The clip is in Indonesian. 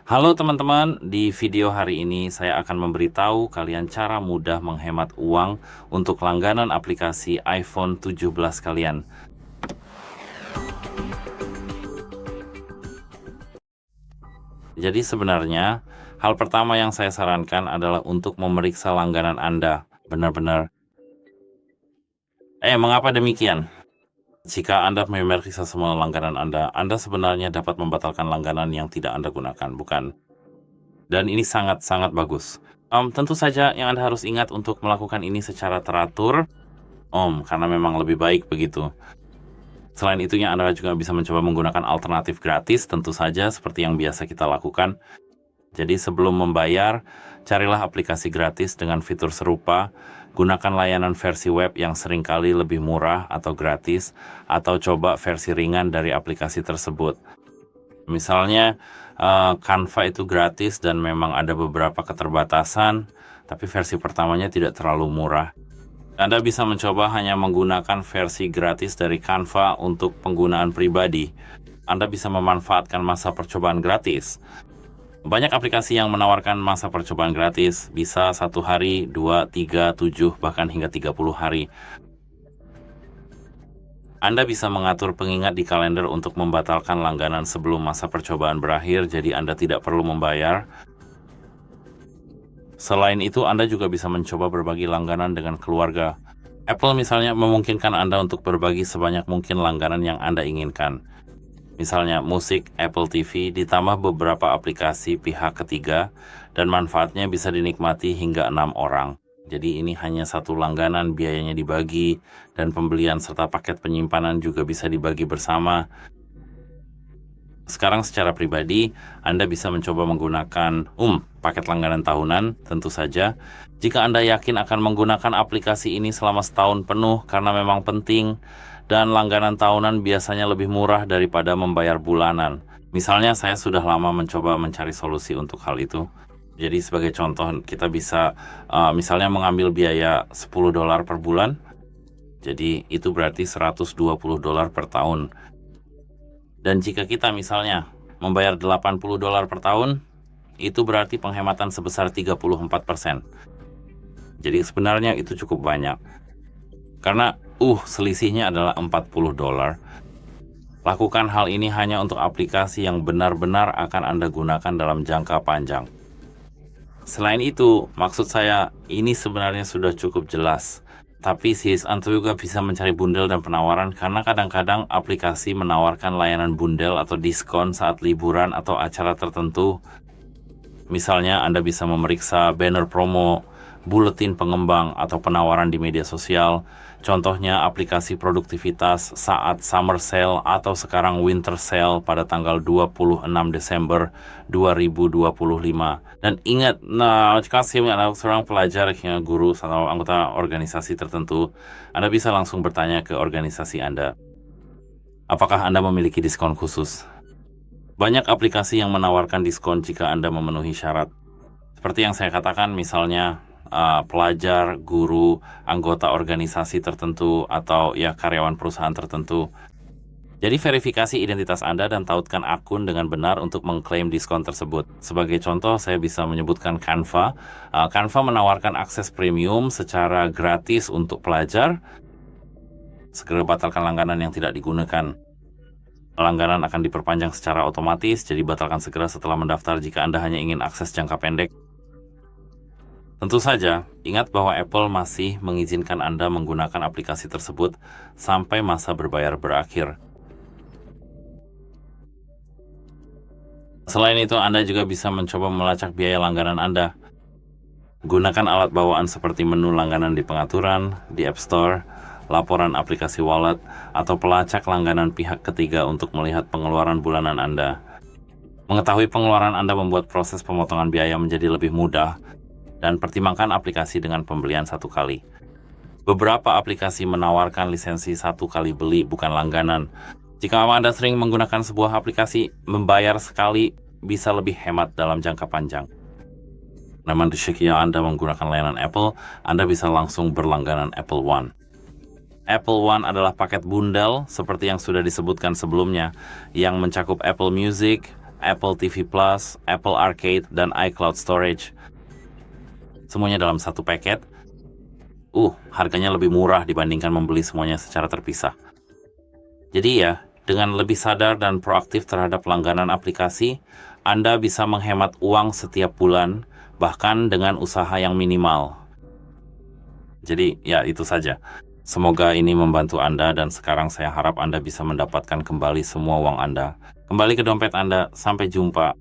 Halo teman-teman, di video hari ini saya akan memberitahu kalian cara mudah menghemat uang untuk langganan aplikasi iPhone 17 kalian. Jadi sebenarnya, hal pertama yang saya sarankan adalah untuk memeriksa langganan Anda. Benar-benar. Mengapa demikian? Jika Anda memeriksa semua langganan Anda sebenarnya dapat membatalkan langganan yang tidak Anda gunakan, bukan? Dan ini sangat-sangat bagus. Tentu saja yang Anda harus ingat untuk melakukan ini secara teratur, karena memang lebih baik begitu. Selain itunya, Anda juga bisa mencoba menggunakan alternatif gratis, tentu saja seperti yang biasa kita lakukan. Jadi sebelum membayar, carilah aplikasi gratis dengan fitur serupa, gunakan layanan versi web yang seringkali lebih murah atau gratis, atau coba versi ringan dari aplikasi tersebut. Misalnya, Canva itu gratis dan memang ada beberapa keterbatasan, tapi versi pertamanya tidak terlalu murah. Anda bisa mencoba hanya menggunakan versi gratis dari Canva untuk penggunaan pribadi. Anda bisa memanfaatkan masa percobaan gratis. Banyak aplikasi yang menawarkan masa percobaan gratis, bisa 1 hari, 2, 3, 7, bahkan hingga 30 hari. Anda bisa mengatur pengingat di kalender untuk membatalkan langganan sebelum masa percobaan berakhir, jadi Anda tidak perlu membayar. Selain itu, Anda juga bisa mencoba berbagi langganan dengan keluarga. Apple misalnya memungkinkan Anda untuk berbagi sebanyak mungkin langganan yang Anda inginkan. Misalnya musik, Apple TV, ditambah beberapa aplikasi pihak ketiga, dan manfaatnya bisa dinikmati hingga 6 orang. Jadi ini hanya satu langganan, biayanya dibagi, dan pembelian serta paket penyimpanan juga bisa dibagi bersama. Sekarang secara pribadi, Anda bisa mencoba menggunakan paket langganan tahunan, tentu saja. Jika Anda yakin akan menggunakan aplikasi ini selama setahun penuh karena memang penting, dan langganan tahunan biasanya lebih murah daripada membayar bulanan. Misalnya saya sudah lama mencoba mencari solusi untuk hal itu. Jadi sebagai contoh, kita bisa misalnya mengambil biaya $10 per bulan. Jadi itu berarti $120 per tahun. Dan jika kita misalnya membayar $80 per tahun, itu berarti penghematan sebesar 34%. Jadi sebenarnya itu cukup banyak. Karena selisihnya adalah $40. Lakukan hal ini hanya untuk aplikasi yang benar-benar akan Anda gunakan dalam jangka panjang. Selain itu, maksud saya ini sebenarnya sudah cukup jelas. Tapi Anda juga bisa mencari bundel dan penawaran karena kadang-kadang aplikasi menawarkan layanan bundel atau diskon saat liburan atau acara tertentu. Misalnya Anda bisa memeriksa banner promo, buletin pengembang, atau penawaran di media sosial. Contohnya aplikasi produktivitas saat summer sale atau sekarang winter sale pada tanggal 26 Desember 2025. Dan ingat, jika Anda seorang pelajar, guru, atau anggota organisasi tertentu, Anda bisa langsung bertanya ke organisasi Anda. Apakah Anda memiliki diskon khusus? Banyak aplikasi yang menawarkan diskon jika Anda memenuhi syarat. Seperti yang saya katakan, misalnya pelajar, guru, anggota organisasi tertentu, atau karyawan perusahaan tertentu. Jadi verifikasi identitas Anda dan tautkan akun dengan benar untuk mengklaim diskon tersebut. Sebagai contoh, saya bisa menyebutkan Canva. Canva menawarkan akses premium secara gratis untuk pelajar. Segera batalkan langganan yang tidak digunakan. Langganan akan diperpanjang secara otomatis, jadi batalkan segera setelah mendaftar jika Anda hanya ingin akses jangka pendek. Tentu saja, ingat bahwa Apple masih mengizinkan Anda menggunakan aplikasi tersebut sampai masa berbayar berakhir. Selain itu, Anda juga bisa mencoba melacak biaya langganan Anda. Gunakan alat bawaan seperti menu langganan di pengaturan, di App Store, laporan aplikasi wallet, atau pelacak langganan pihak ketiga untuk melihat pengeluaran bulanan Anda. Mengetahui pengeluaran Anda membuat proses pemotongan biaya menjadi lebih mudah, dan pertimbangkan aplikasi dengan pembelian satu kali. Beberapa aplikasi menawarkan lisensi satu kali beli, bukan langganan. Jika Anda sering menggunakan sebuah aplikasi, membayar sekali bisa lebih hemat dalam jangka panjang. Namun jika Anda menggunakan layanan Apple, Anda bisa langsung berlangganan Apple One. Apple One adalah paket bundel seperti yang sudah disebutkan sebelumnya, yang mencakup Apple Music, Apple TV Plus, Apple Arcade, dan iCloud Storage. Semuanya dalam satu paket. Harganya lebih murah dibandingkan membeli semuanya secara terpisah. Jadi ya, dengan lebih sadar dan proaktif terhadap langganan aplikasi, Anda bisa menghemat uang setiap bulan, bahkan dengan usaha yang minimal. Jadi ya itu saja. Semoga ini membantu Anda dan sekarang saya harap Anda bisa mendapatkan kembali semua uang Anda. Kembali ke dompet Anda. Sampai jumpa.